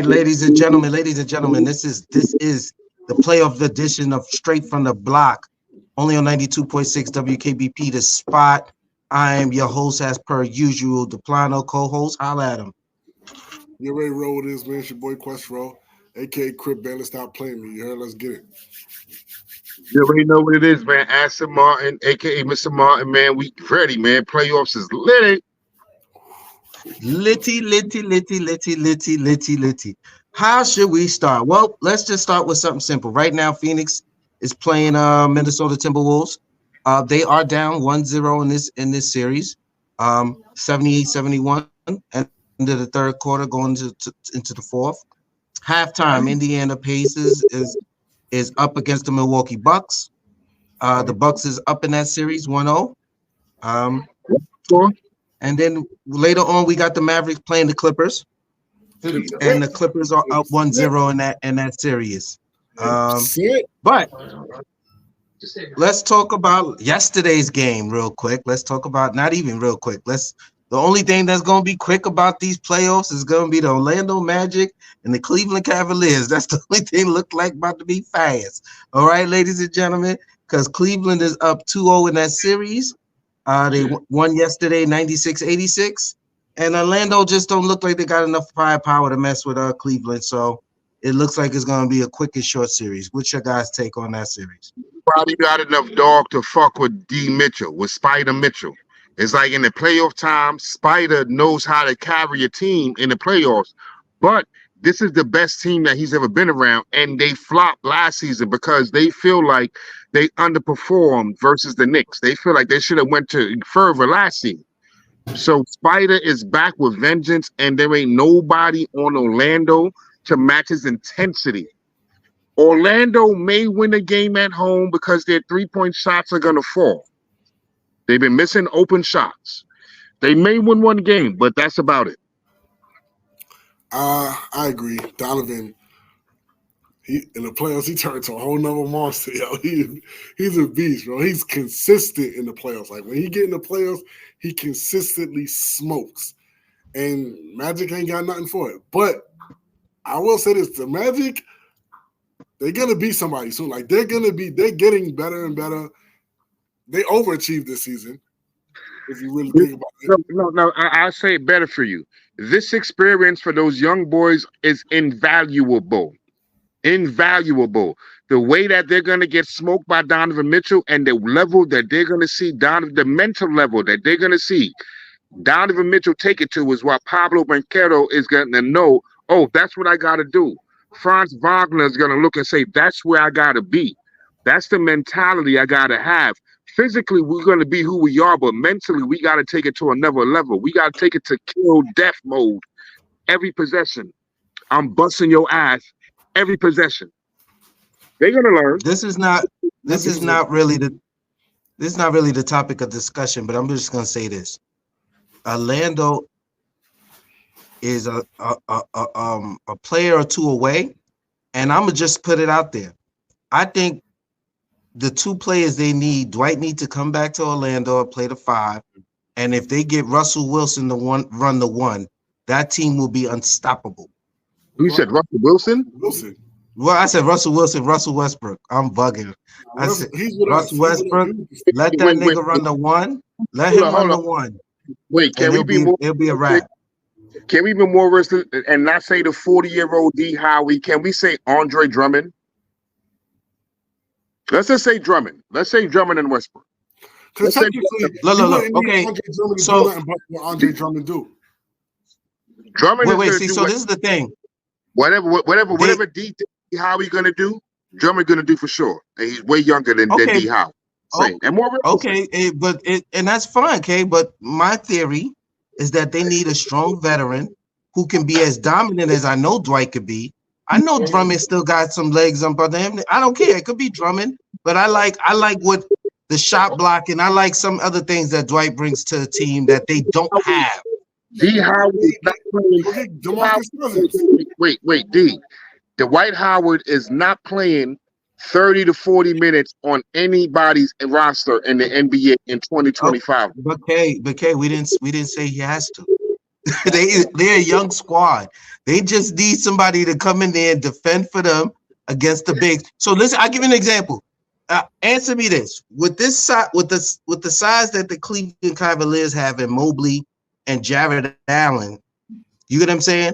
ladies and gentlemen, this is the playoff edition of Straight from the Block, only on 92.6 WKBP. The Spot. I am your host, as per usual, Deplano co-host. Holla at him. You already roll with this, man. It's your boy Questro, aka Crip Baylor. Stop playing me. You heard? Let's get it. You already know what it is, man. Aston Martin, aka Mr. Martin, man. We ready, man. Playoffs is lit. Litty. How should we start? Well, let's just start with something simple. Right now, Phoenix is playing Minnesota Timberwolves. They are down 1-0 in this series. 78-71 into the third quarter, going into the fourth. Halftime, Indiana Pacers is up against the Milwaukee Bucks. The Bucks is up in that series 1-0. And then later on, we got the Mavericks playing the Clippers, and the Clippers are up 1-0 in that series. But let's talk about yesterday's game real quick. Let's talk about not even real quick. The only thing that's going to be quick about these playoffs is going to be the Orlando Magic and the Cleveland Cavaliers. That's the only thing look like about to be fast. All right, ladies and gentlemen, because Cleveland is up 2-0 in that series. They won yesterday 96-86, and Orlando just don't look like they got enough firepower to mess with Cleveland. So it looks like it's going to be a quick and short series. What's your guys' take on that series? Probably got enough dog to fuck with D. Mitchell, with Spider Mitchell. It's like in the playoff time, Spider knows how to carry a team in the playoffs. But this is the best team that he's ever been around, and they flopped last season because they feel like they underperformed versus the Knicks. They feel like they should have went to further last season. So Spider is back with vengeance, and there ain't nobody on Orlando to match his intensity. Orlando may win a game at home because their three-point shots are going to fall. They've been missing open shots. They may win one game, but that's about it. I agree. Donovan, in the playoffs, he turned to a whole nother monster. Yo, he's a beast, bro. He's consistent in the playoffs. Like when he get in the playoffs, he consistently smokes. And Magic ain't got nothing for it. But I will say this: the Magic, they're gonna beat somebody soon. Like they're getting better and better. They overachieved this season. If you really think about it. No, I'll say it better for you. This experience for those young boys is invaluable. Invaluable. The way that they're going to get smoked by Donovan Mitchell and the level that they're going to see, the mental level that they're going to see Donovan Mitchell take it to is what Pablo Banchero is going to know, oh, that's what I got to do. Franz Wagner is going to look and say, that's where I got to be. That's the mentality I got to have. Physically, we're going to be who we are, but mentally, we got to take it to another level. We got to take it to kill death mode. Every possession, I'm busting your ass. Every possession. They're going to learn. This is not really the topic of discussion, but I'm just going to say this. Orlando is a player or two away, and I'm going to just put it out there. I think the two players they need, Dwight needs to come back to Orlando and play the 5. And if they get Russell Wilson to run the 1, that team will be unstoppable. You said Russell Wilson? Well, I said Russell Wilson, Russell Westbrook. I'm bugging. I said Russell Westbrook, let that nigga run the 1. Let him run the 1. Wait, can we be more? It'll be a wrap. Can we be more realistic and not say the 40-year-old D. Howie? Can we say Andre Drummond? Let's just say Drummond. Let's say Drummond and Westbrook. Look. Okay, so what Andre Drummond do? Drummond. Wait. See, so this is the thing. Whatever D. Howie gonna do, Drummond gonna do for sure. And he's way younger than D. Howie. And more. And that's fine, okay. But my theory is that they need a strong veteran who can be as dominant as I know Dwight could be. I know Drummond still got some legs up under him. I don't care. It could be Drummond, but I like what the shot blocking. I like some other things that Dwight brings to the team that they don't have. D. Howard is not playing. Wait, D. Dwight Howard is not playing 30 to 40 minutes on anybody's roster in the NBA in 2025. But K, we didn't say he has to. They're a young squad. They just need somebody to come in there and defend for them against the bigs. So listen, I'll give you an example. Answer me this: with the size that the Cleveland Cavaliers have in Mobley and Jared Allen, you get what I'm saying?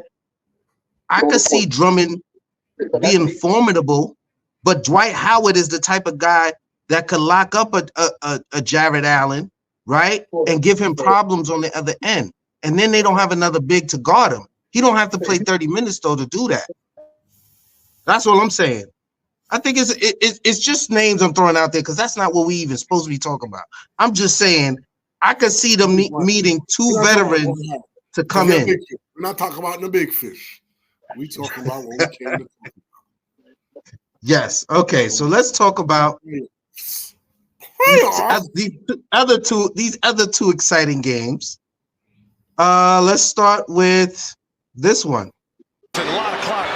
I could see Drummond being formidable, but Dwight Howard is the type of guy that could lock up a Jared Allen, right, and give him problems on the other end. And then they don't have another big to guard him. He don't have to play 30 minutes though to do that. That's all I'm saying. I think it's just names I'm throwing out there because that's not what we even supposed to be talking about. I'm just saying I could see them meeting two veterans to come in. We're not talking about the big fish. We talking about what we came to talk about. Yes. Okay. So let's talk about these other two exciting games. Let's start with this one. A lot of clock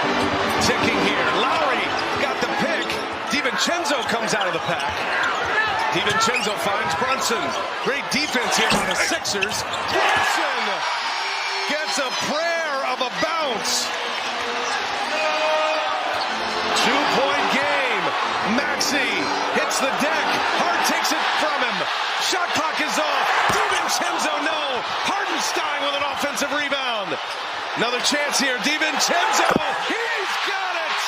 ticking here. Lowry got the pick. DiVincenzo comes out of the pack. DiVincenzo finds Brunson. Great defense here by the Sixers. Brunson gets a prayer of a bounce. 2-point game. Maxey hits the deck. Hart takes it from him. Shot clock is off. DiVincenzo, no. Hardenstein with an offensive rebound. Another chance here. DiVincenzo. He's got it.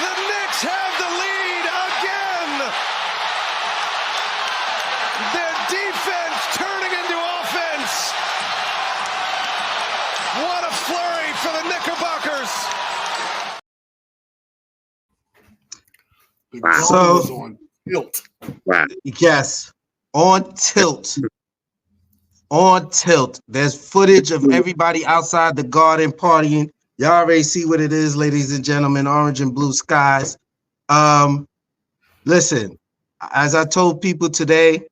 The Knicks have the lead again. Their defense turning into offense. What a flurry for the Knickerbockers. So on tilt. Yes, on tilt. On tilt. There's footage of everybody outside the garden partying. Y'all already see what it is, ladies and gentlemen. Orange and blue skies. Listen, as I told people today,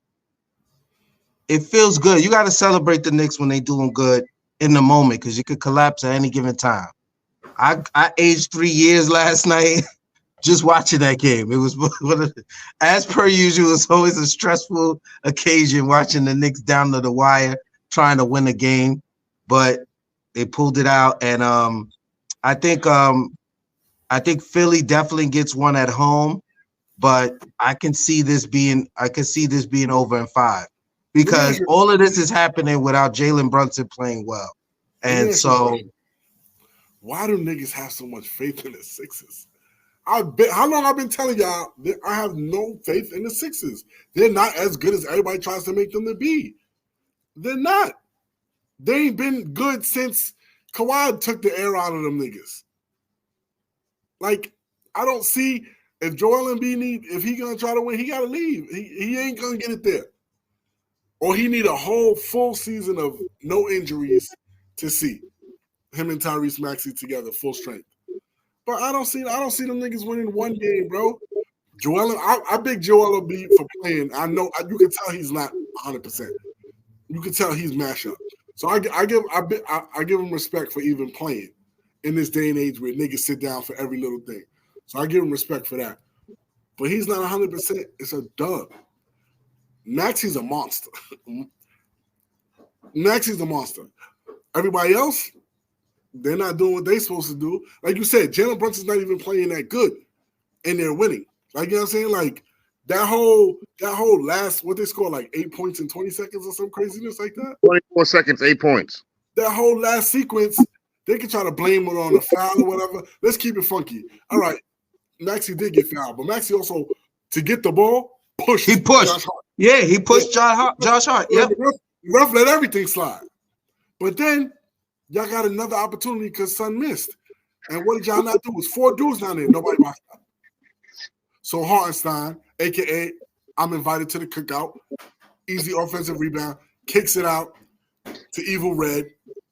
it feels good. You got to celebrate the Knicks when they doing good in the moment because you could collapse at any given time. I aged 3 years last night. Just watching that game. It was, as per usual, it's always a stressful occasion watching the Knicks down to the wire trying to win a game, but they pulled it out. And I think Philly definitely gets one at home, but I can see this being over in 5 because all of this is happening without Jalen Brunson playing well. And so why do niggas have so much faith in the Sixers? How long I've been telling y'all that I have no faith in the Sixers. They're not as good as everybody tries to make them to be. They're not. They ain't been good since Kawhi took the air out of them niggas. Like, I don't see if Joel Embiid if he gonna try to win, he gotta leave. He ain't gonna get it there. Or he need a whole full season of no injuries to see him and Tyrese Maxey together, full strength. But I don't see them niggas winning one game, bro. I big Joel Embiid for playing. I know you can tell he's not 100%. You can tell he's mashed up. So I give him respect for even playing in this day and age where niggas sit down for every little thing. So I give him respect for that. But he's not 100%. It's a dub. Maxey's a monster. Maxey's a monster. Everybody else, they're not doing what they're supposed to do. Like you said, Jalen Brunson's not even playing that good, and they're winning. Like, you know what I'm saying? Like, that whole last, what they score, like 8 points in 20 seconds or some craziness like that? 24 seconds, 8 points. That whole last sequence, they can try to blame it on a foul or whatever. Let's keep it funky. All right, Maxey did get fouled, but Maxey also, to get the ball, pushed. He pushed. Yeah, he pushed Josh Hart. Yep. The ref let everything slide. But then, y'all got another opportunity because Son missed. And what did y'all not do? It was 4 dudes down there. Nobody boxed out. So Hartenstein, a.k.a. I'm invited to the cookout. Easy offensive rebound. Kicks it out to Evil Red.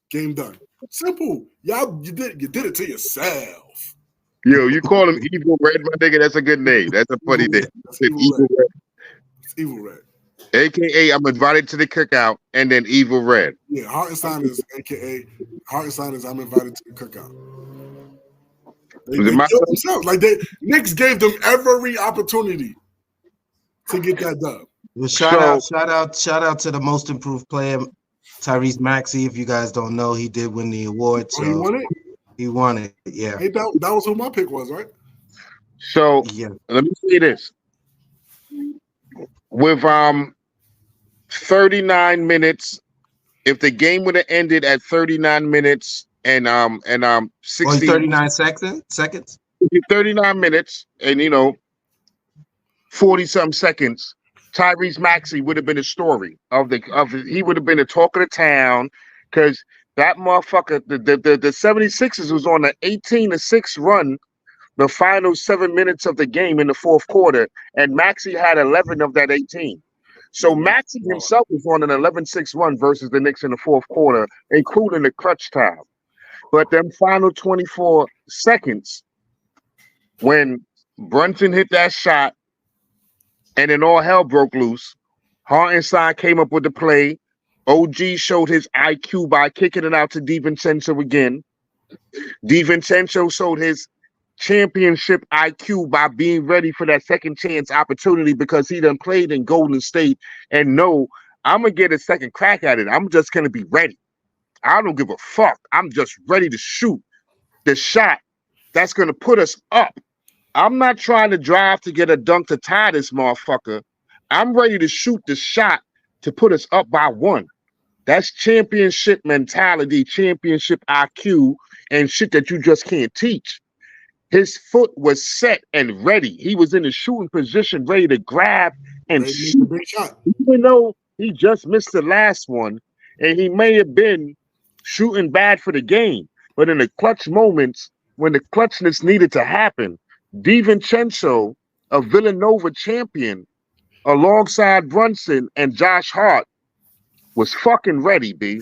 Game done. Simple. Y'all, you did it to yourself. Yo, you call him Evil Red, my nigga? That's a good name. That's a funny name. Evil Red. It's Evil Red. AKA, I'm invited to the cookout, and then Evil Red. Yeah, Hartenstein is AKA. Hartenstein is I'm invited to the cookout. They killed themselves. Like, Knicks gave them every opportunity to get that dub. Well, shout out to the most improved player, Tyrese Maxey, if you guys don't know, he did win the award. So he won it? He won it, yeah. Hey, that was who my pick was, right? So let me say this. With 39 minutes, if the game would have ended at 39 minutes and 60 39 seconds? 39 minutes and 40 something seconds, Tyrese Maxey would have been a story he would have been the talk of the town, because that motherfucker, the 76ers was on an 18-6 run the final 7 minutes of the game in the fourth quarter, and Maxey had 11 of that 18. So Maxey himself was on an 11-6 run versus the Knicks in the fourth quarter, including the clutch time. But them final 24 seconds, when Brunson hit that shot and then all hell broke loose, Hartenstein came up with the play. OG showed his IQ by kicking it out to DiVincenzo again. DiVincenzo showed his championship IQ by being ready for that second chance opportunity, because he done played in Golden State and know I'm going to get a second crack at it. I'm just going to be ready. I don't give a fuck. I'm just ready to shoot the shot that's going to put us up. I'm not trying to drive to get a dunk to tie this motherfucker. I'm ready to shoot the shot to put us up by 1. That's championship mentality, championship IQ, and shit that you just can't teach. His foot was set and ready. He was in the shooting position, ready to grab and shoot. Even though he just missed the last one, and he may have been shooting bad for the game, but in the clutch moments, when the clutchness needed to happen, DiVincenzo, a Villanova champion, alongside Brunson and Josh Hart, was fucking ready, B.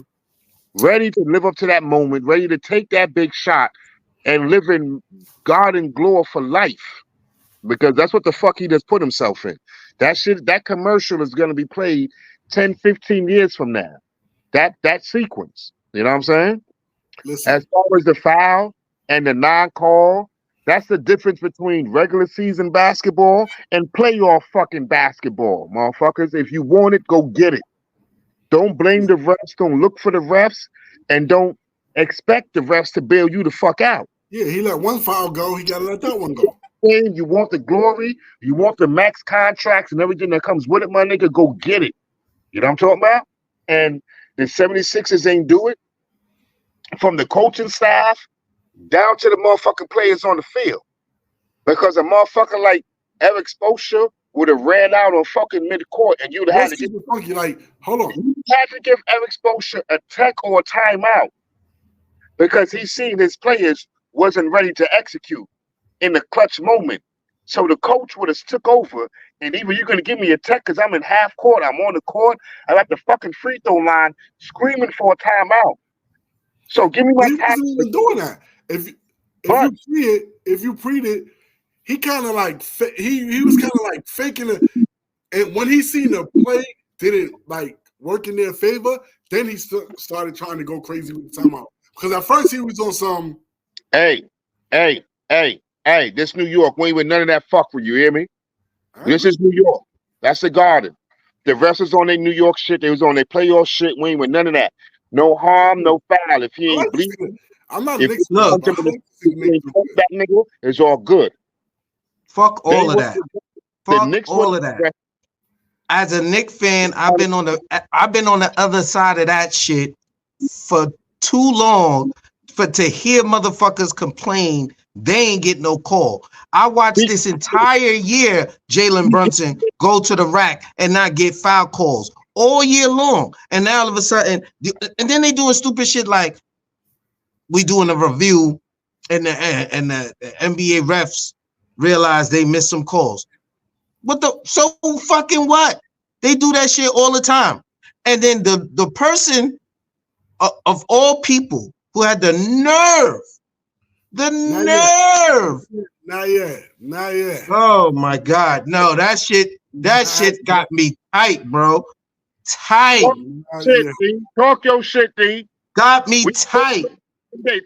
Ready to live up to that moment, ready to take that big shot and live in God and glory for life. Because that's what the fuck he just put himself in. That commercial is going to be played 10, 15 years from now. That sequence. You know what I'm saying? Listen. As far as the foul and the non-call, that's the difference between regular season basketball and playoff fucking basketball, motherfuckers. If you want it, go get it. Don't blame the refs. Don't look for the refs, and don't expect the refs to bail you the fuck out. Yeah, he let one foul go. He got to let that one go. And you want the glory, you want the max contracts and everything that comes with it, my nigga, go get it. You know what I'm talking about? And the 76ers ain't do it. From the coaching staff down to the motherfucking players on the field. Because a motherfucker like Eric Spoelstra would have ran out on fucking mid-court, and you'd have had to give funky, like, hold on. You had to give Eric Spoelstra a tech or a timeout, because he seen his players wasn't ready to execute in the clutch moment. So the coach would have took over, and either you're going to give me a tech because I'm in half court, I'm on the court, I'm at the fucking free throw line screaming for a timeout. So give me my time. He wasn't even doing that. If you preed it, he kind of like he was kind of like faking it. And when he seen the play didn't like work in their favor, then he started trying to go crazy with the timeout. Because at first he was on some. Hey, this New York. We ain't with none of that fuck with you. Hear me? Right. This is New York. That's the Garden. The rest was on their New York shit. They was on their playoff shit. We ain't with none of that. No harm, no foul. If he ain't bleeding, I'm not if that nigga, it's all good. Fuck all of that. Fuck all of that. As a Knicks fan, I've been on the other side of that shit for too long to hear motherfuckers complain they ain't get no call. I watched this entire year Jalen Brunson go to the rack and not get foul calls all year long, and now all of a sudden, and then they doing stupid shit like we doing a review, and the NBA refs realize they missed some calls. So fucking what? They do that shit all the time. And then the person of all people who had the nerve. Not yet. Oh my God. No, that shit got me tight, bro. Tight. Talk your shit, D. Got me tight.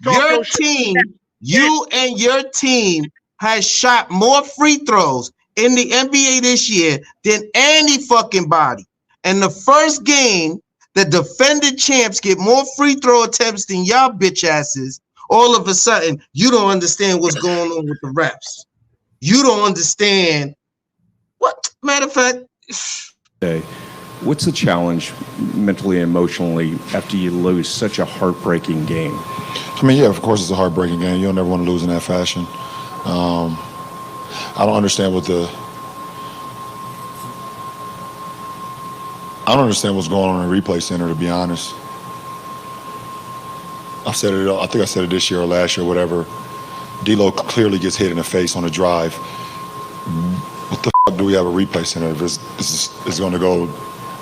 Your team, you and your team has shot more free throws in the NBA this year than any fucking body. And the first game the defending champs get more free throw attempts than y'all bitch asses, all of a sudden you don't understand what's going on with the refs. You don't understand what. Matter of fact, what's the challenge mentally and emotionally after you lose such a heartbreaking game? I mean, yeah, of course it's a heartbreaking game. You don't ever want to lose in that fashion. I don't understand what's going on in the replay center, to be honest. I think I said it this year or last year, whatever. D'Lo clearly gets hit in the face on a drive. What the fuck do we have a replay center if it's going to go?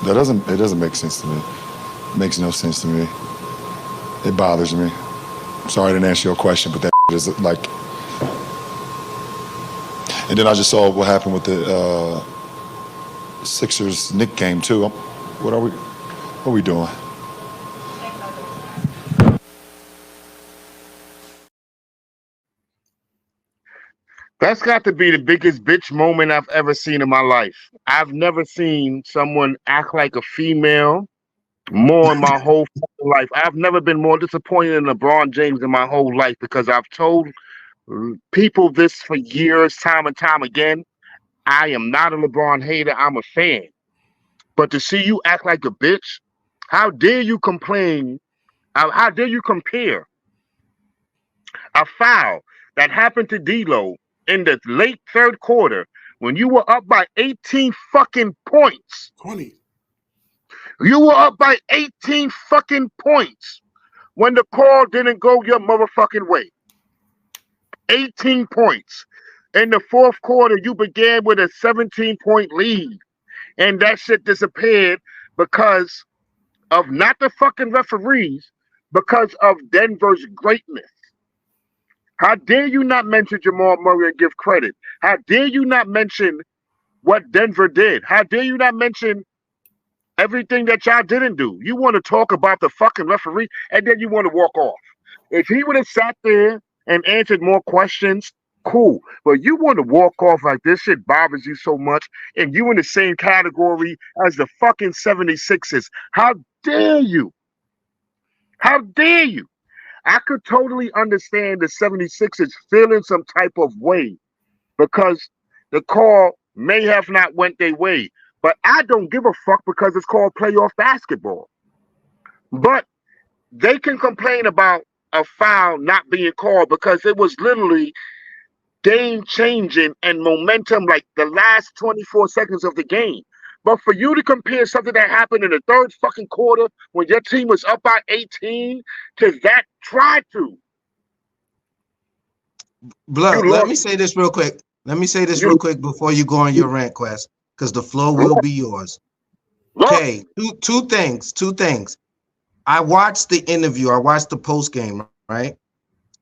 It doesn't make sense to me. It makes no sense to me. It bothers me. Sorry I didn't answer your question, but that is like. And then I just saw what happened with the Sixers Knicks game too. What are we doing? That's got to be the biggest bitch moment I've ever seen in my life. I've never seen someone act like a female more in my whole life. I've never been more disappointed in LeBron James in my whole life, because I've told people this for years, time and time again. I am not a LeBron hater. I'm a fan. But to see you act like a bitch, how dare you complain? How dare you compare a foul that happened to D'Lo in the late third quarter when you were up by 18 fucking points? 20. You were up by 18 fucking points when the call didn't go your motherfucking way. 18 points. In the fourth quarter, you began with a 17-point lead, and that shit disappeared because of not the fucking referees, because of Denver's greatness. How dare you not mention Jamal Murray and give credit? How dare you not mention what Denver did? How dare you not mention everything that y'all didn't do? You want to talk about the fucking referee, and then you want to walk off. If he would have sat there and answered more questions, cool. But you want to walk off like this shit bothers you so much, and you in the same category as the fucking 76ers. How dare you? How dare you? I could totally understand the 76ers feeling some type of way because the call may have not went their way. But I don't give a fuck because it's called playoff basketball. But they can complain about a foul not being called because it was literally game-changing and momentum like the last 24 seconds of the game. But for you to compare something that happened in the third fucking quarter when your team was up by 18 to that, try to. Blood, let me say this real quick. Real quick before you go on your rant, Quest, because the floor will be yours. Okay, two things. I watched the interview. I watched the post game, right?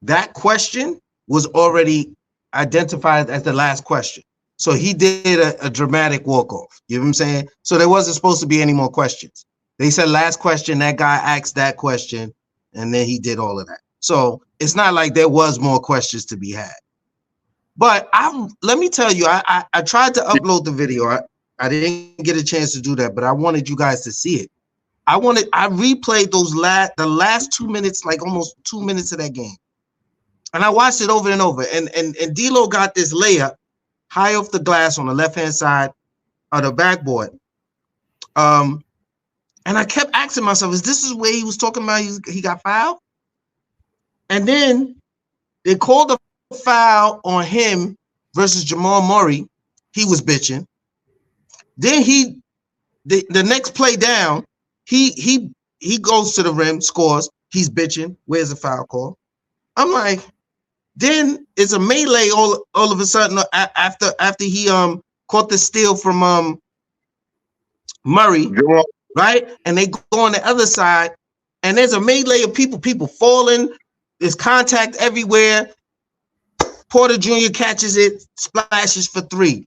That question was already identified as the last question. So he did a dramatic walk-off. You know what I'm saying? So there wasn't supposed to be any more questions. They said last question, that guy asked that question, and then he did all of that. So it's not like there was more questions to be had. But let me tell you, I tried to upload the video. I didn't get a chance to do that, but I wanted you guys to see it. I replayed the last 2 minutes, like almost 2 minutes of that game. And I watched it over and over. And D'Lo got this layup high off the glass on the left-hand side of the backboard. And I kept asking myself, is this where he was talking about he got fouled? And then they called a foul on him versus Jamal Murray. He was bitching. Then the next play down, he goes to the rim, scores. He's bitching. Where's the foul call? I'm like, then it's a melee all of a sudden after he caught the steal from Murray, right? And they go on the other side, and there's a melee of people falling. There's contact everywhere. Porter Jr. catches it, splashes for three.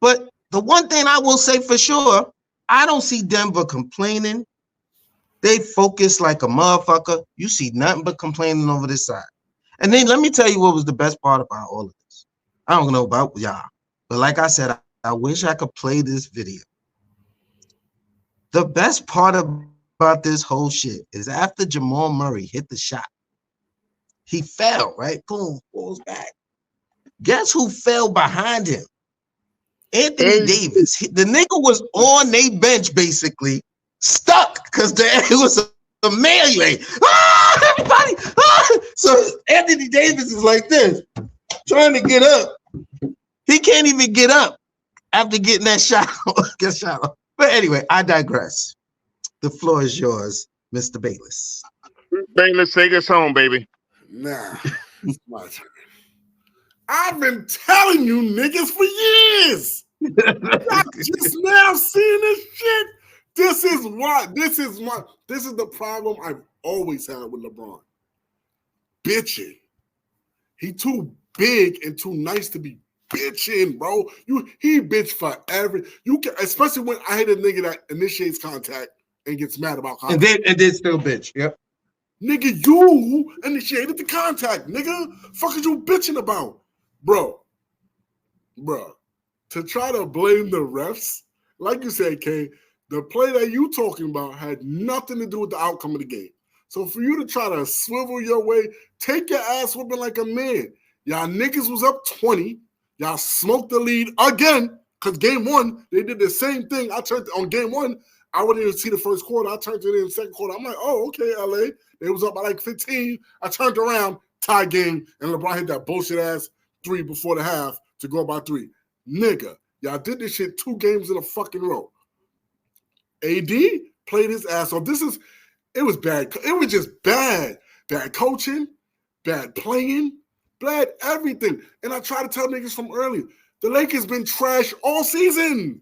But the one thing I will say for sure, I don't see Denver complaining. They focus like a motherfucker. You see nothing but complaining over this side. And then let me tell you what was the best part about all of this. I don't know about y'all, but like I said, I wish I could play this video. The best part about this whole shit is after Jamal Murray hit the shot, he fell, right? Boom, falls back. Guess who fell behind him? Anthony Davis. The nigga was on their bench, basically, stuck because it was a melee. Ah, everybody! Ah! So Anthony Davis is like this, trying to get up. He can't even get up after getting that shot. Get shot off. But anyway, I digress. The floor is yours, Mr. Bayless. Bayless, take us home, baby. Nah, it's my turn. I've been telling you niggas for years. I'm just now seeing this shit. This is the problem I've always had with LeBron. Bitching. He too big and too nice to be bitching, bro. He bitch for especially when I hate a nigga that initiates contact and gets mad about contact. And then still bitch. Yep. Nigga, you initiated the contact, nigga. Fuck is you bitching about? Bro. To try to blame the refs, like you said, Kay, the play that you talking about had nothing to do with the outcome of the game. So for you to try to swivel your way, take your ass whooping like a man. Y'all niggas was up 20. Y'all smoked the lead again, because game one, they did the same thing. On game one, I wouldn't even see the first quarter. I turned it in the second quarter. I'm like, oh, okay, LA. They was up by like 15. I turned around, tie game, and LeBron hit that bullshit ass 3 before the half to go by 3. Nigga, y'all did this shit 2 games in a fucking row. AD played his ass off. It was bad. It was just bad. Bad coaching, bad playing, bad everything. And I try to tell niggas from earlier, the Lakers been trash all season.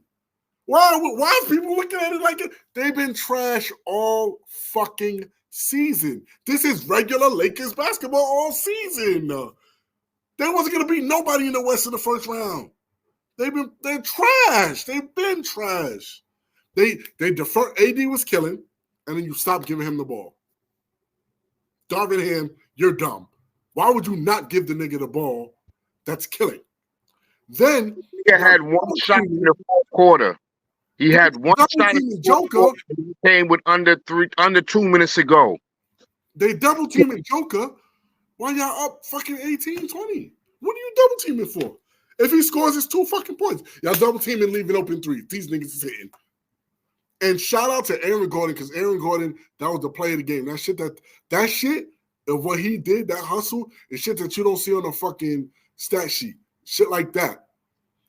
Why is people looking at it like it? They've been trash all fucking season. This is regular Lakers basketball all season. They wasn't gonna beat nobody in the West in the first round. They're trash. They've been trash. They defer. AD was killing, and then you stop giving him the ball. Darvin Ham, you're dumb. Why would you not give the nigga the ball that's killing? Then he had one shot in the fourth quarter. He had one shot in the Joker. He came with under 2 minutes to go. They double teaming Joker while y'all up fucking 18-20. What are you double teaming for? If he scores, it's 2 fucking points. Y'all double teaming, leaving open 3. These niggas is hitting. And shout out to Aaron Gordon, because Aaron Gordon, that was the play of the game. That shit of what he did, that hustle, is shit that you don't see on the fucking stat sheet. Shit like that.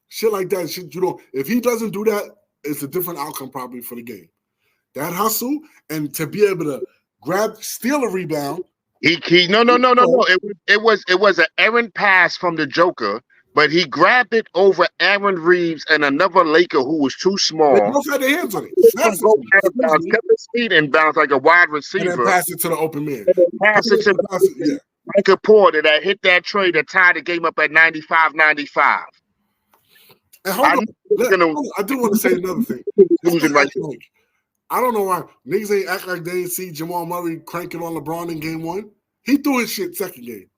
Shit you don't. If he doesn't do that, it's a different outcome probably for the game. That hustle and to be able to steal a rebound. No. It was an errant pass from the Joker, but he grabbed it over Aaron Reeves and another Laker who was too small. They both had their hands on it. Kept his feet and bounced like a wide receiver. And then pass it to the open man. Pass it to Michael Porter that hit that trade that tied the game up at 95-95. And hold on. I do want to say another thing. I don't know why niggas ain't act like they didn't see Jamal Murray cranking on LeBron in game 1. He threw his shit second game.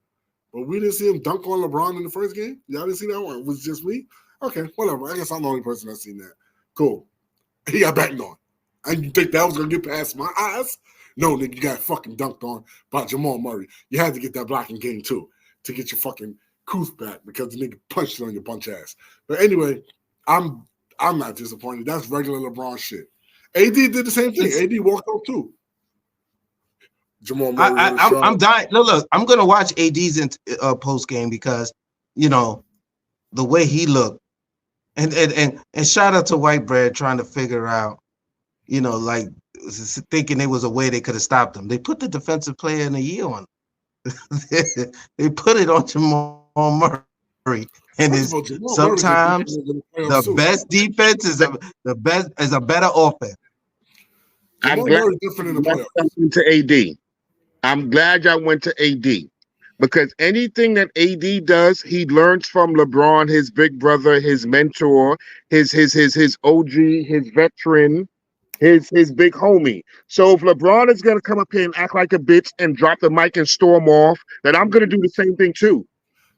But we didn't see him dunk on LeBron in the first game? Y'all didn't see that one? It was just me? Okay, whatever. I guess I'm the only person that's seen that. Cool. He got backed on. And you think that was going to get past my eyes? No, nigga, you got fucking dunked on by Jamal Murray. You had to get that block in game 2 to get your fucking couth back because the nigga punched it on your bunch ass. But anyway, I'm not disappointed. That's regular LeBron shit. AD did the same thing. AD walked off too. Jamal Murray. I'm dying. Look, I'm gonna watch AD's post game because the way he looked, and shout out to White Bread trying to figure out, like thinking there was a way they could have stopped him. They put the defensive player in the year on. They put it on Jamal Murray, and sometimes the best defense is a better offense. I'm glad y'all went to AD. I'm glad y'all went to AD because anything that AD does, he learns from LeBron, his big brother, his mentor, his OG, his veteran, his big homie. So if LeBron is gonna come up here and act like a bitch and drop the mic and storm off, then I'm gonna do the same thing too.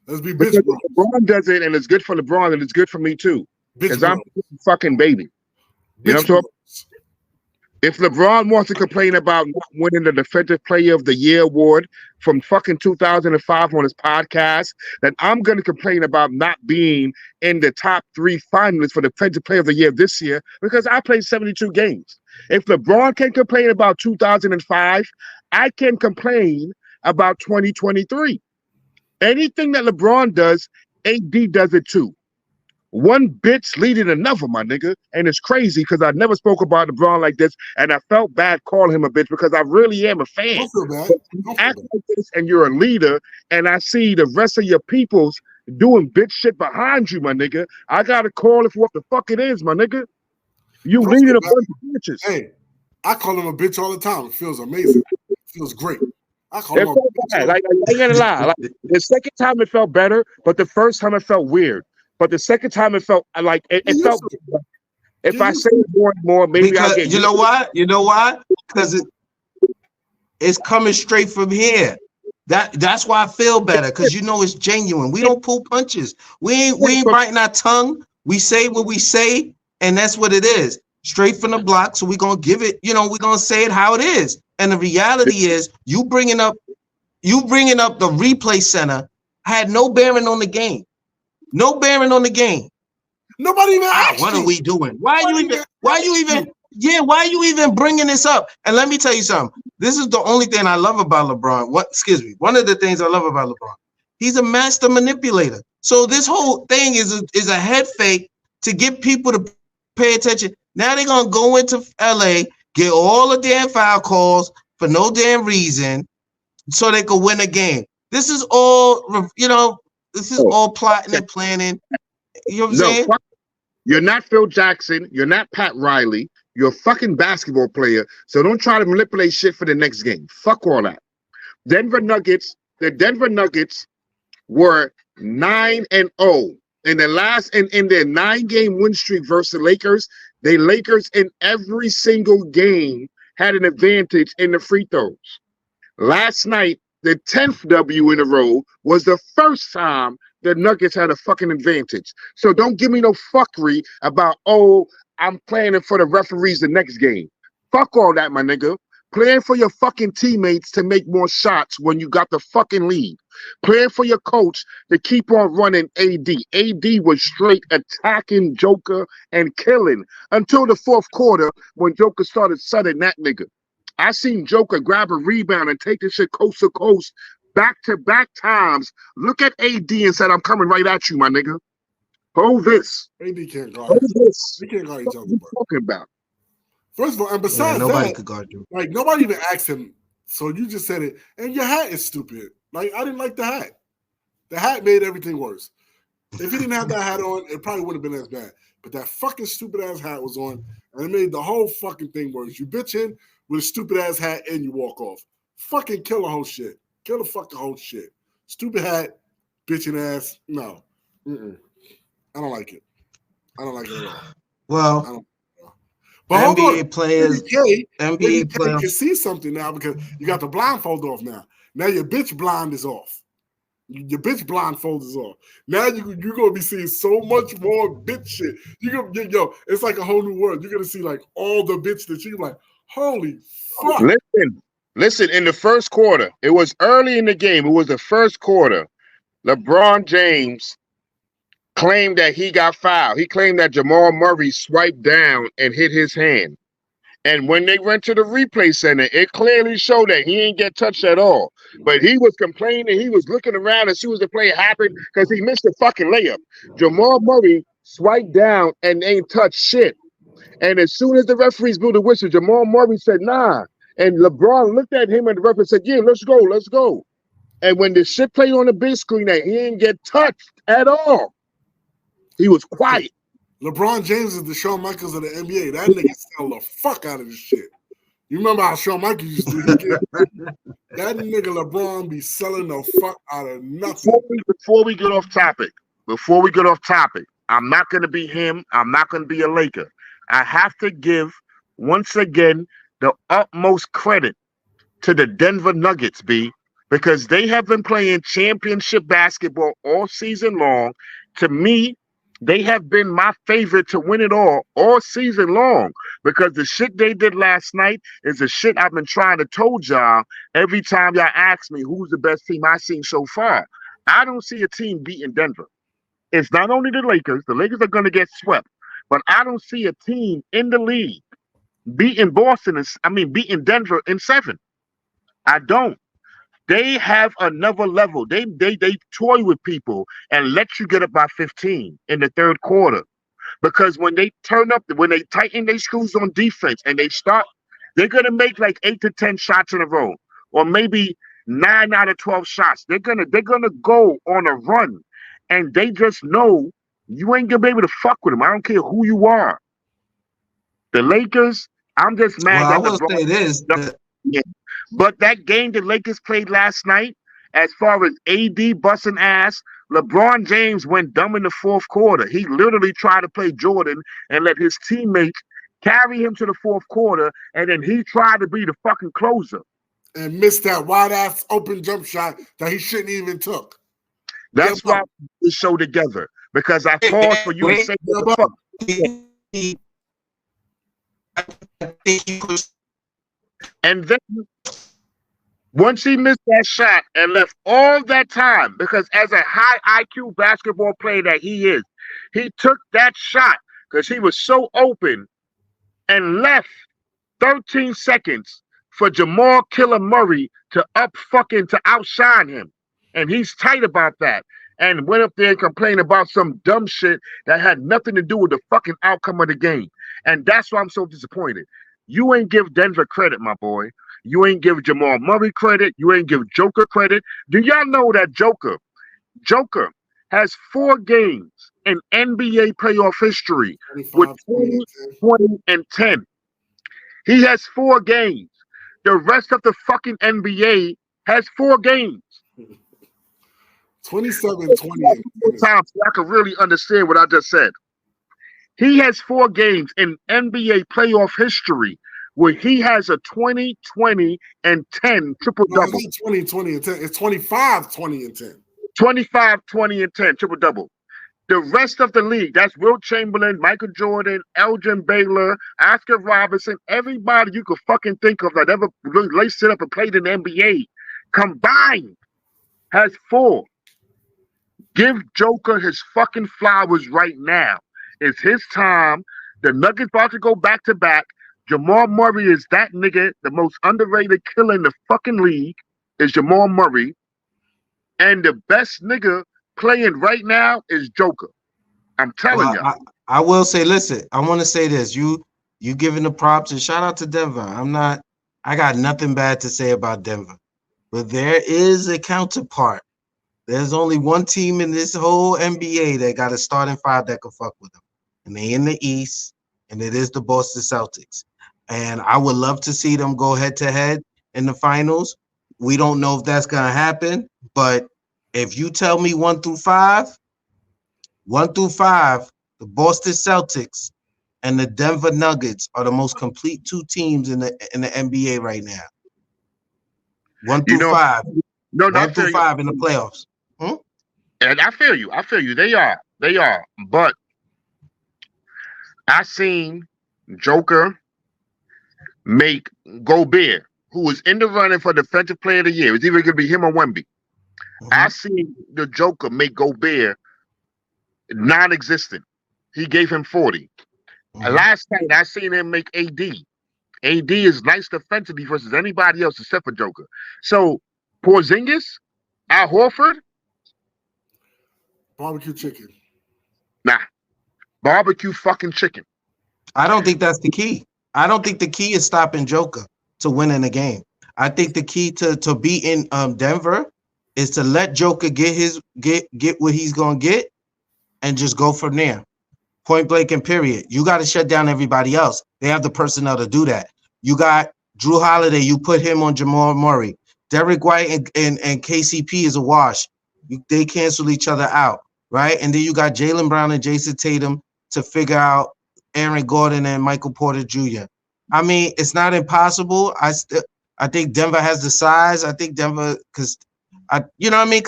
Let's be bitch. LeBron does it, and it's good for LeBron, and it's good for me too, because I'm a fucking baby. You know what I'm talking? If LeBron wants to complain about not winning the Defensive Player of the Year award from fucking 2005 on his podcast, then I'm going to complain about not being in the top 3 finalists for the Defensive Player of the Year this year because I played 72 games. If LeBron can complain about 2005, I can complain about 2023. Anything that LeBron does, AD does it too. One bitch leading another, my nigga. And it's crazy because I never spoke about LeBron like this, and I felt bad calling him a bitch because I really am a fan. Don't feel bad. You act like this and you're a leader, and I see the rest of your peoples doing bitch shit behind you, my nigga. I gotta call it for what the fuck it is, my nigga. You leading a bunch of bitches. Hey, I call him a bitch all the time. It feels amazing. It feels great. I call him a bitch. Like, I ain't gonna lie. Like, the second time it felt better, but the first time it felt weird. But the second time it felt like it felt. If I say it more and more, maybe I'll get. You know why? You know why? Because it's coming straight from here. That's why I feel better, because you know it's genuine. We don't pull punches. We ain't biting our tongue. We say what we say, and that's what it is. Straight from the block. So we're gonna give it. You know, we're gonna say it how it is. And the reality is, you bringing up the replay center had no bearing on the game. No bearing on the game. Nobody even asked what are we doing? Why are you even bringing this up? And let me tell you something. This is the only thing I love about LeBron. One of the things I love about LeBron. He's a master manipulator. So this whole thing is a head fake to get people to pay attention. Now they're gonna go into LA, get all the damn foul calls for no damn reason, so they could win a game. This is all, this is all plotting and planning. You know what I'm saying? You're not Phil Jackson. You're not Pat Riley. You're a fucking basketball player. So don't try to manipulate shit for the next game. Fuck all that. The Denver Nuggets were 9-0 in the last in their 9-game win streak versus the Lakers. The Lakers in every single game had an advantage in the free throws. Last night, the 10th W in a row was the first time the Nuggets had a fucking advantage. So don't give me no fuckery about, I'm planning for the referees the next game. Fuck all that, my nigga. Plan for your fucking teammates to make more shots when you got the fucking lead. Plan for your coach to keep on running AD. AD was straight attacking Joker and killing until the fourth quarter when Joker started setting that nigga. I seen Joker grab a rebound and take this shit coast to coast back-to-back times. Look at AD and said, I'm coming right at you, my nigga. Hold this. AD can't guard. Hold this. They can't guard each other. What are you talking about? First of all, and besides nobody could guard you. Like, nobody even asked him. So you just said it. And your hat is stupid. Like, I didn't like the hat. The hat made everything worse. If he didn't have that hat on, it probably wouldn't have been as bad. But that fucking stupid-ass hat was on, and it made the whole fucking thing worse. You bitch in with a stupid-ass hat, and you walk off. Fucking kill the whole shit. Kill the fucking whole shit. Stupid hat, bitching ass. No. I don't like it. I don't like it at all. Well, but NBA players can see something now because you got the blindfold off now. Now your bitch blind is off. Your bitch blindfold is off. Now you're gonna be seeing so much more bitch shit. It's like a whole new world. You're gonna see like all the bitch that you're like, holy fuck. Listen, in the first quarter, it was early in the game. It was the first quarter. LeBron James claimed that he got fouled. He claimed that Jamal Murray swiped down and hit his hand. And when they went to the replay center, it clearly showed that he didn't get touched at all. But he was complaining. He was looking around as soon as the play happened because he missed the fucking layup. Jamal Murray swiped down and ain't touched shit. And as soon as the referees blew the whistle, Jamal Murray said, nah. And LeBron looked at him and the referee said, yeah, let's go. And when the shit played on the big screen, that he didn't get touched at all. He was quiet. LeBron James is the Shawn Michaels of the NBA. That nigga sell the fuck out of this shit. You remember how Shawn Michaels used to do? That nigga LeBron be selling the fuck out of nothing. Before we get off topic, I'm not going to be him. I'm not going to be a Laker. I have to give, once again, the utmost credit to the Denver Nuggets, because they have been playing championship basketball all season long. To me, They have been my favorite to win it all season long, because the shit they did last night is the shit I've been trying to told y'all every time y'all ask me who's the best team I've seen so far. I don't see a team beating Denver. It's not only the Lakers. The Lakers are going to get swept, but I don't see a team in the league beating beating Denver in 7. I don't. They have another level. They toy with people and let you get up by 15 in the third quarter. Because when they when they tighten their screws on defense and they're gonna make like 8 to 10 shots in a row, or maybe 9 out of 12 shots. They're gonna go on a run, and they just know you ain't gonna be able to fuck with them. I don't care who you are. The Lakers, I'm just mad. Well, I will say this. But that game the Lakers played last night, as far as AD busting ass, LeBron James went dumb in the fourth quarter. He literally tried to play Jordan and let his teammates carry him to the fourth quarter, and then he tried to be the fucking closer. And missed that wide-ass open jump shot that he shouldn't even took. That's why we show together, because I paused for you to say what the fuck. And then once he missed that shot and left all that time, because as a high IQ basketball player that he is, he took that shot because he was so open and left 13 seconds for Jamal Killer Murray to outshine him. And he's tight about that. And went up there and complained about some dumb shit that had nothing to do with the fucking outcome of the game. And that's why I'm so disappointed. You ain't give Denver credit, my boy. You ain't give Jamal Murray credit. You ain't give Joker credit. Do y'all know that Joker has 4 games in NBA playoff history with 20 and 10. He has 4 games. The rest of the fucking NBA has 4 games. 27-20. Times so I can really understand what I just said. He has 4 games in NBA playoff history where he has a 20, 20, and 10 triple-double. It's 20, 20, and 10. It's 25, 20, and 10. 25, 20, and 10 triple-double. The rest of the league, that's Wilt Chamberlain, Michael Jordan, Elgin Baylor, Oscar Robertson, everybody you could fucking think of that ever laced it up and played in the NBA combined has 4. Give Joker his fucking flowers right now. It's his time. The Nuggets about to go back to back. Jamal Murray is that nigga, the most underrated killer in the fucking league is Jamal Murray. And the best nigga playing right now is Joker. I'm telling you. I will say, listen, I want to say this. You giving the props, and shout out to Denver. I got nothing bad to say about Denver. But there is a counterpart. There's only one team in this whole NBA that got a starting 5 that can fuck with them. And they in the East, and it is the Boston Celtics. And I would love to see them go head-to-head in the finals. We don't know if that's going to happen, but if you tell me 1 through 5, the Boston Celtics and the Denver Nuggets are the most complete 2 teams in the NBA right now. 1 through 5. No, 1 through 5 in the playoffs. And I feel you. They are. But I seen Joker make Gobert, who was in the running for Defensive Player of the Year. It's either going to be him or Wemby. I seen the Joker make Gobert non-existent. He gave him 40. Last night, I seen him make AD. AD is nice defensively versus anybody else except for Joker. So, Porzingis, Al Horford, barbecue chicken. Nah, barbecue fucking chicken. I don't think that's the key. I don't think the key is stopping Joker to winning a game. I think the key to beating Denver is to let Joker get what he's gonna get and just go from there. Point blank and period. You got to shut down everybody else. They have the personnel to do that. You got Drew Holiday. You put him on Jamal Murray. Derek White and KCP is a wash. They cancel each other out, right? And then you got Jaylen Brown and Jason Tatum to figure out Aaron Gordon and Michael Porter Jr. I mean, it's not impossible. I think Denver has the size. I think Denver, could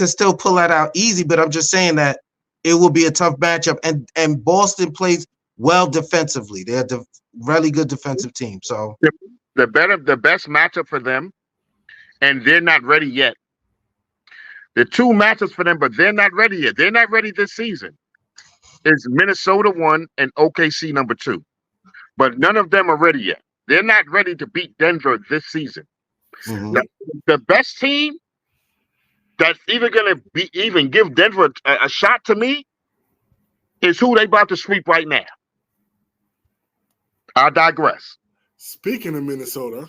still pull that out easy. But I'm just saying that it will be a tough matchup. And Boston plays well defensively. They're a really good defensive team. So the best matchup for them, and they're not ready yet. The two matchups for them, but they're not ready yet. They're not ready this season. It's Minnesota 1 and OKC number 2. But none of them are ready yet. They're not ready to beat Denver this season. Mhm. The best team that's even going to even give Denver a shot to me is who they about to sweep right now. I digress. Speaking of Minnesota,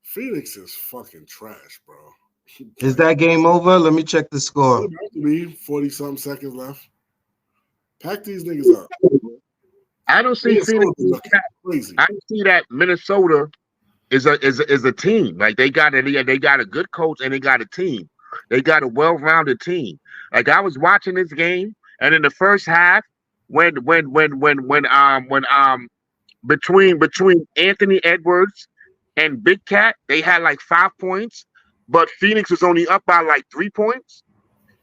Phoenix is fucking trash, bro. Is that game over? Let me check the score. 40-something seconds left. Pack these niggas up. I don't see Phoenix. Crazy. I see that Minnesota is a team. Like they got a good coach and they got a team. They got a well-rounded team. Like I was watching this game, and in the first half, when between Anthony Edwards and Big Cat, they had like 5 points, but Phoenix was only up by like 3 points.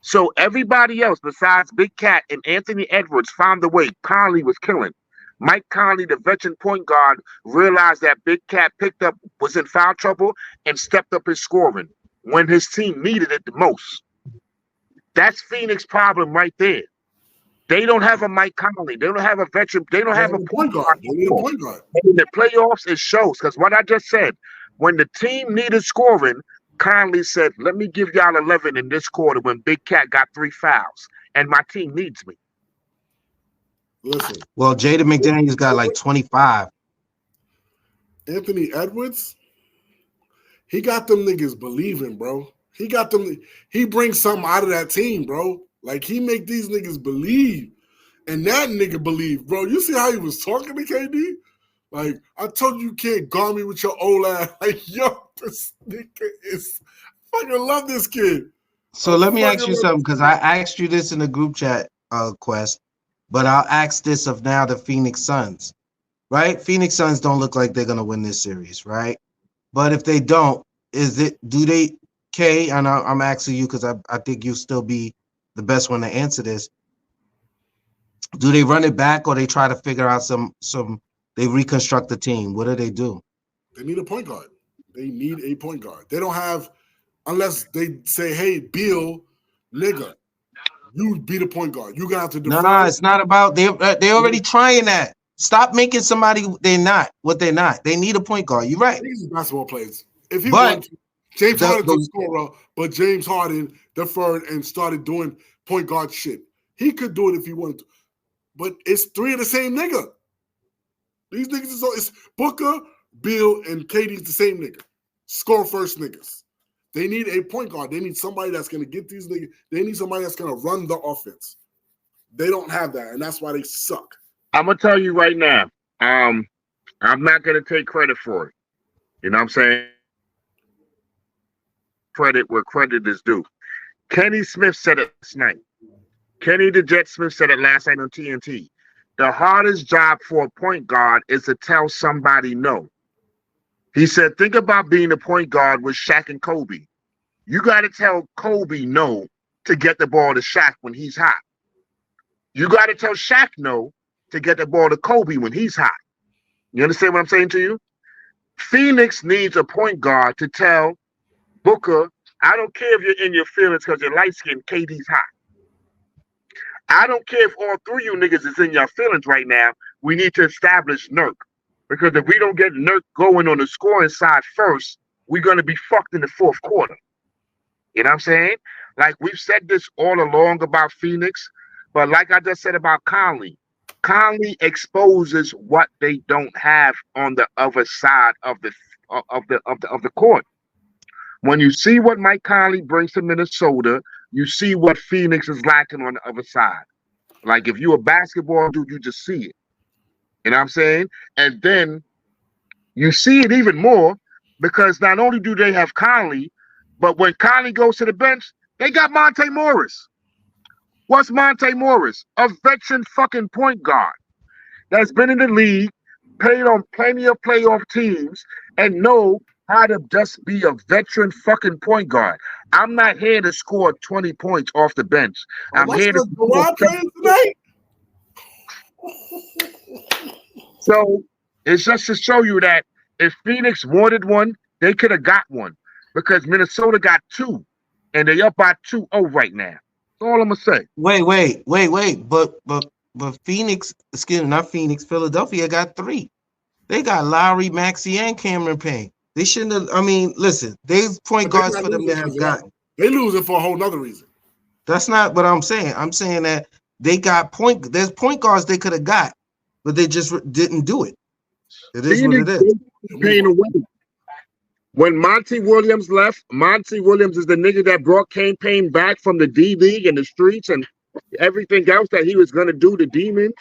So everybody else besides Big Cat and Anthony Edwards found the way. Conley was killing. Mike Conley, the veteran point guard, realized that Big Cat was in foul trouble and stepped up his scoring when his team needed it the most. That's Phoenix' problem right there. They don't have a Mike Conley. They don't have a veteran. They don't have a point guard. They need a point guard. In the playoffs, it shows. Because what I just said, when the team needed scoring, Conley said, let me give y'all 11 in this quarter when Big Cat got 3 fouls. And my team needs me. Listen. Well, Jaden McDaniels got like 25. Anthony Edwards, he got them niggas believing, bro. He got them. He brings something out of that team, bro. Like, he make these niggas believe. And that nigga believe, bro. You see how he was talking to KD? Like, I told you can't guard me with your old ass. Like, yo, this nigga is fucking love this kid. So let me ask you something, because I asked you this in the group chat, Quest, but I'll ask this of now the Phoenix Suns, right? Phoenix Suns don't look like they're going to win this series, right? But if they don't, Kay, and I'm asking you because I think you'll still be the best one to answer this. Do they run it back, or they try to figure out they reconstruct the team? What do they do? They need a point guard. They need a point guard. They don't have, unless they say, hey, Bill, nigga, you be the point guard. You got to defend. No, it's not about, they're already trying that. Stop making somebody they're not what they're not. They need a point guard. You're right. These are basketball players. If he wanted to, James Harden could score, but James Harden deferred and started doing point guard shit. He could do it if he wanted to. But it's 3 of the same nigga. These niggas it's Booker, Bill, and KD's the same nigga. Score first niggas. They need a point guard. They need somebody that's going to get these niggas. They need somebody that's going to run the offense. They don't have that, and that's why they suck. I'm going to tell you right now, I'm not going to take credit for it. You know what I'm saying? Credit where credit is due. Kenny Smith said it last night. Kenny the Jet Smith said it last night on TNT. The hardest job for a point guard is to tell somebody no. He said, think about being a point guard with Shaq and Kobe. You got to tell Kobe no to get the ball to Shaq when he's hot. You got to tell Shaq no to get the ball to Kobe when he's hot. You understand what I'm saying to you? Phoenix needs a point guard to tell Booker, I don't care if you're in your feelings because you're light-skinned, KD's hot. I don't care if all 3 of you niggas is in your feelings right now. We need to establish Nurk. Because if we don't get Nurk going on the scoring side first, we're going to be fucked in the 4th quarter. You know what I'm saying? Like, we've said this all along about Phoenix, but like I just said about Conley exposes what they don't have on the other side of the court. When you see what Mike Conley brings to Minnesota, you see what Phoenix is lacking on the other side. Like, if you're a basketball dude, you just see it. You know what I'm saying? And then you see it even more because not only do they have Conley, but when Conley goes to the bench, they got Monte Morris. What's Monte Morris? A veteran fucking point guard that's been in the league, played on plenty of playoff teams, and know how to just be a veteran fucking point guard. I'm not here to score 20 points off the bench. I'm here to score playing tonight. So it's just to show you that if Phoenix wanted one, they could have got one because Minnesota got 2, and they up by 2-0 right now. That's all I'm gonna say. Wait. But Phoenix, excuse me, not Phoenix, Philadelphia got 3. They got Lowry, Maxey, and Cameron Payne. They shouldn't have. I mean, listen, there's point guards for them to have gotten. They losing for a whole nother reason. That's not what I'm saying. I'm saying that they got there's point guards they could have got, but they just didn't do it. It is what it is. Payne away. When Monty Williams left, Monty Williams is the nigga that brought Kane Payne back from the D League and the streets and everything else that he was gonna do, the demon.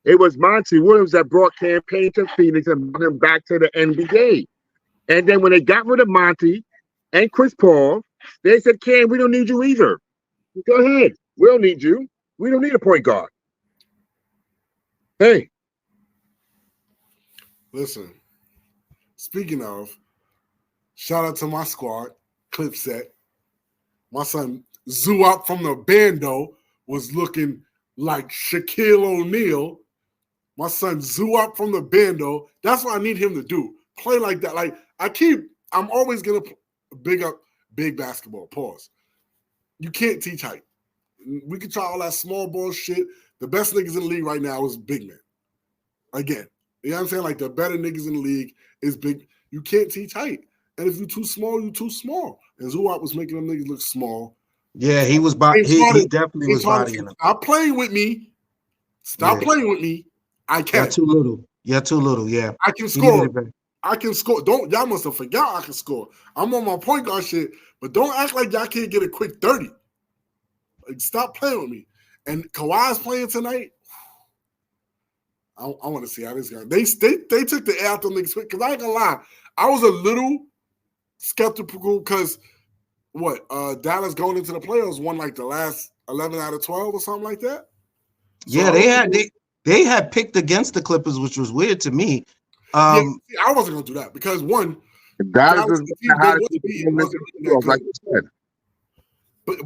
It was Monty Williams that brought Cam Payne to Phoenix and brought him back to the NBA. And then when they got rid of Monty and Chris Paul, they said, Cam, we don't need you either. Go ahead. We don't need you. We don't need a point guard. Hey. Listen, speaking of, shout out to my squad, Clip Set. My son Zuop from the Bando was looking like Shaquille O'Neal. My son Zuop from the Bando. That's what I need him to do. Play like that. Like I'm always gonna big up big basketball. Pause. You can't teach height. We can try all that small ball shit. The best niggas in the league right now is big men. Again, you know what I'm saying? Like the better niggas in the league is big. You can't teach height. And if you're too small, you're too small. And Zuop was making them niggas look small. Yeah, he was he definitely was bodying them. Stop playing with me. Stop playing with me. I can't. You're too little. You're too little. Yeah. I can score. I can score. Y'all must have forgot I can score. I'm on my point guard shit, but don't act like y'all can't get a quick 30. Like, stop playing with me. And Kawhi's playing tonight. I want to see how this guy. They took the air out the niggas quick because I ain't gonna lie. I was a little skeptical because Dallas going into the playoffs won like the last 11 out of 12 or something like that. So yeah, they had picked against the Clippers, which was weird to me. I wasn't gonna do that because one, Dallas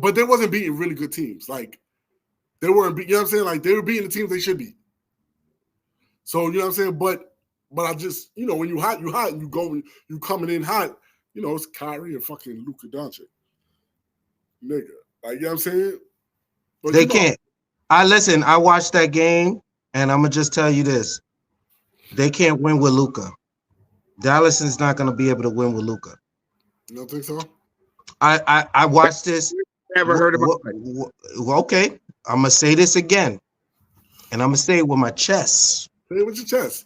but they wasn't beating really good teams. Like they weren't, you know what I'm saying? Like they were beating the teams they should beat. So you know what I'm saying? But I just, when you hot, and you coming in hot. It's Kyrie and fucking Luka Doncic, nigga. Like, you know what I'm saying? But they can't. I watched that game, and I'm gonna just tell you this: they can't win with Luka. Dallas is not gonna be able to win with Luka. You don't think so? I watched this. Never heard about it. Okay, I'm gonna say this again, and I'm gonna say it with my chest. Say it with your chest.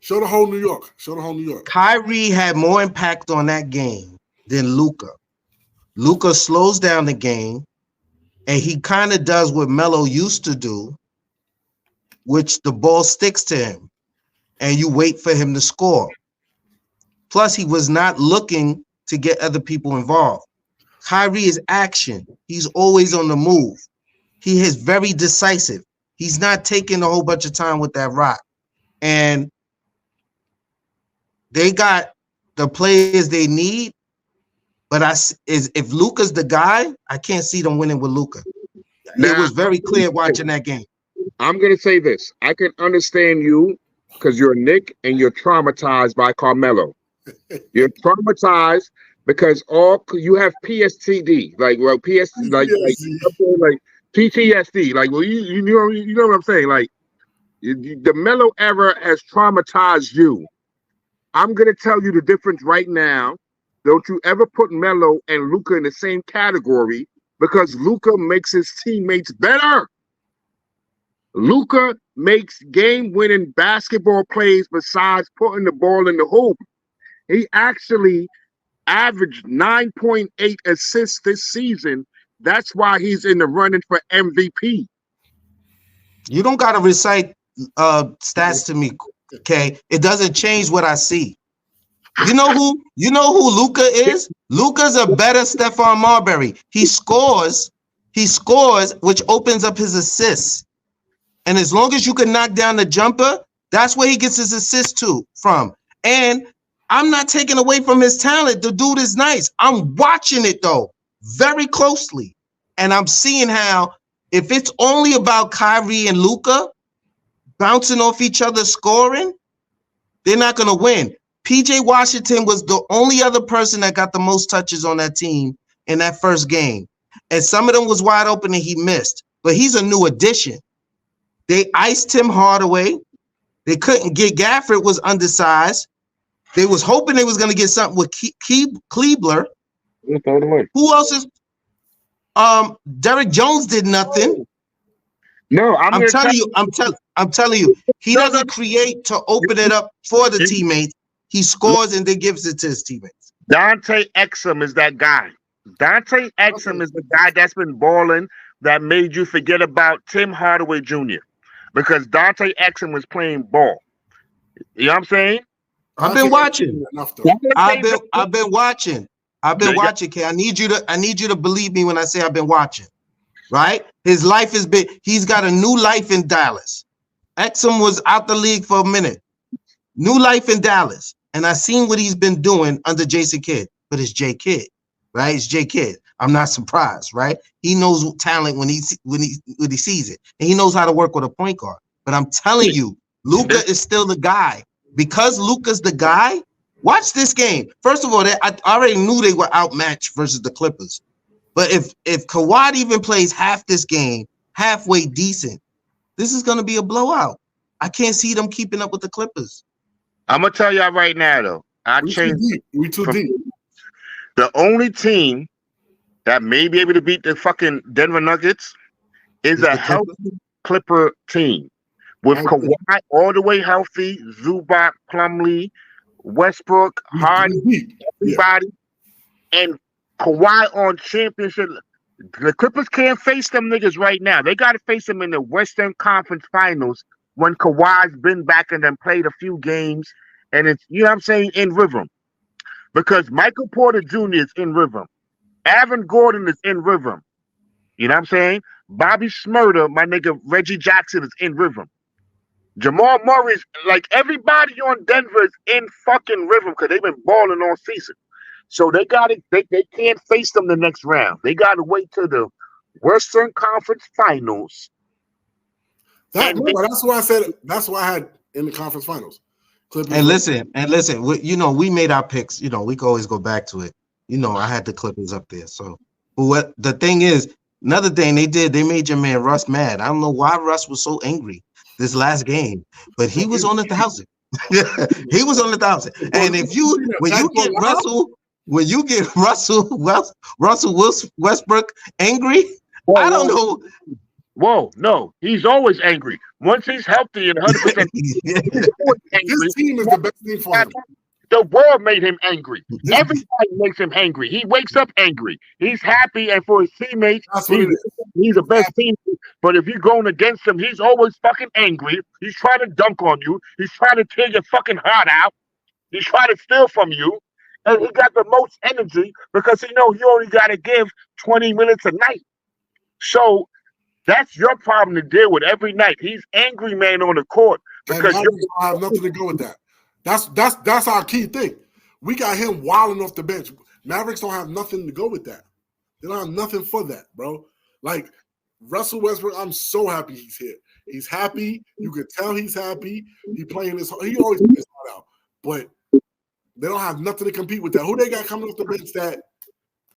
Show the whole New York. Kyrie had more impact on that game than Luka. Luka slows down the game, and he kind of does what Melo used to do, which the ball sticks to him, and you wait for him to score. Plus, he was not looking to get other people involved. Kyrie is action. He's always on the move. He is very decisive. He's not taking a whole bunch of time with that rock. And they got the players they need, but if Luka's the guy, I can't see them winning with Luka. It was very clear watching that game. I'm going to say this. I can understand you because you're Nick and you're traumatized by Carmelo. You're traumatized because you have PTSD, like PTSD. Like, well, you know what I'm saying? Like, the Melo era has traumatized you. I'm going to tell you the difference right now. Don't you ever put Melo and Luka in the same category because Luka makes his teammates better. Luka makes game-winning basketball plays besides putting the ball in the hoop. He actually averaged 9.8 assists this season. That's why he's in the running for MVP. You don't got to recite stats to me, okay? It doesn't change what I see. You know who Luka is? Luka's a better Stephon Marbury. He scores, which opens up his assists. And as long as you can knock down the jumper, that's where he gets his assist from. And I'm not taking away from his talent. The dude is nice. I'm watching it though very closely, and I'm seeing how if it's only about Kyrie and Luka bouncing off each other, scoring, they're not going to win. PJ Washington was the only other person that got the most touches on that team in that first game, and some of them was wide open and he missed. But he's a new addition. They iced Tim Hardaway. They couldn't get Gafford, was undersized. They was hoping they was going to get something with Kleebler. Who else is? Derek Jones did nothing. No, I'm telling you, he doesn't create to open it up for the teammates. He scores and then gives it to his teammates. Dante Exum is that guy. Dante Exum is the guy that's been balling that made you forget about Tim Hardaway Jr. because Dante Exum was playing ball. You know what I'm saying? I've been watching. I've been watching. Kay. I need you to believe me when I say I've been watching. Right? His life has been. He's got a new life in Dallas. Exum was out the league for a minute. New life in Dallas, and I seen what he's been doing under Jason Kidd. But it's J Kidd, right? It's J Kidd. I'm not surprised, right? He knows talent when he sees it, and he knows how to work with a point guard. But I'm telling you, Luka is still the guy. Because Luka's the guy, watch this game. First of all, I already knew they were outmatched versus the Clippers. But if Kawhi even plays half this game, halfway decent, this is going to be a blowout. I can't see them keeping up with the Clippers. I'm going to tell y'all right now, though. We too deep. The only team that may be able to beat the fucking Denver Nuggets is a healthy Clipper team. With Kawhi all the way healthy, Zubac, Plumlee, Westbrook, Harden, everybody, and Kawhi on championship. The Clippers can't face them niggas right now. They got to face them in the Western Conference Finals when Kawhi's been back and then played a few games, and it's, you know what I'm saying, in rhythm. Because Michael Porter Jr. is in rhythm. Aaron Gordon is in rhythm. You know what I'm saying? Bobby Smurder, my nigga Reggie Jackson is in rhythm. Jamal Murray's, like, everybody on Denver is in fucking rhythm because they've been balling all season. So they got it. They can't face them the next round. They got to wait till the Western Conference Finals. That's why I said. That's why I had in the conference finals. Clippers and listen. We made our picks. We can always go back to it. I had the Clippers up there. So, but what the thing is, another thing they did, they made your man Russ mad. I don't know why Russ was so angry this last game, but he was on 1,000. He was on 1,000. And when you get Russell Westbrook angry, I don't know. Whoa, no, he's always angry. Once he's healthy and 100%, his team is the best thing for him. The world made him angry. Everybody makes him angry. He wakes up angry. He's happy, and for his teammates, he's the best teammate. But if you're going against him, he's always fucking angry. He's trying to dunk on you. He's trying to tear your fucking heart out. He's trying to steal from you. And he got the most energy because he knows you only got to give 20 minutes a night. So that's your problem to deal with every night. He's angry man on the court because you don't have nothing to go with that. That's our key thing. We got him wilding off the bench. Mavericks don't have nothing to go with that. They don't have nothing for that, bro. Like Russell Westbrook, I'm so happy he's here. He's happy. You can tell he's happy. He always plays his heart out. But they don't have nothing to compete with that. Who they got coming off the bench that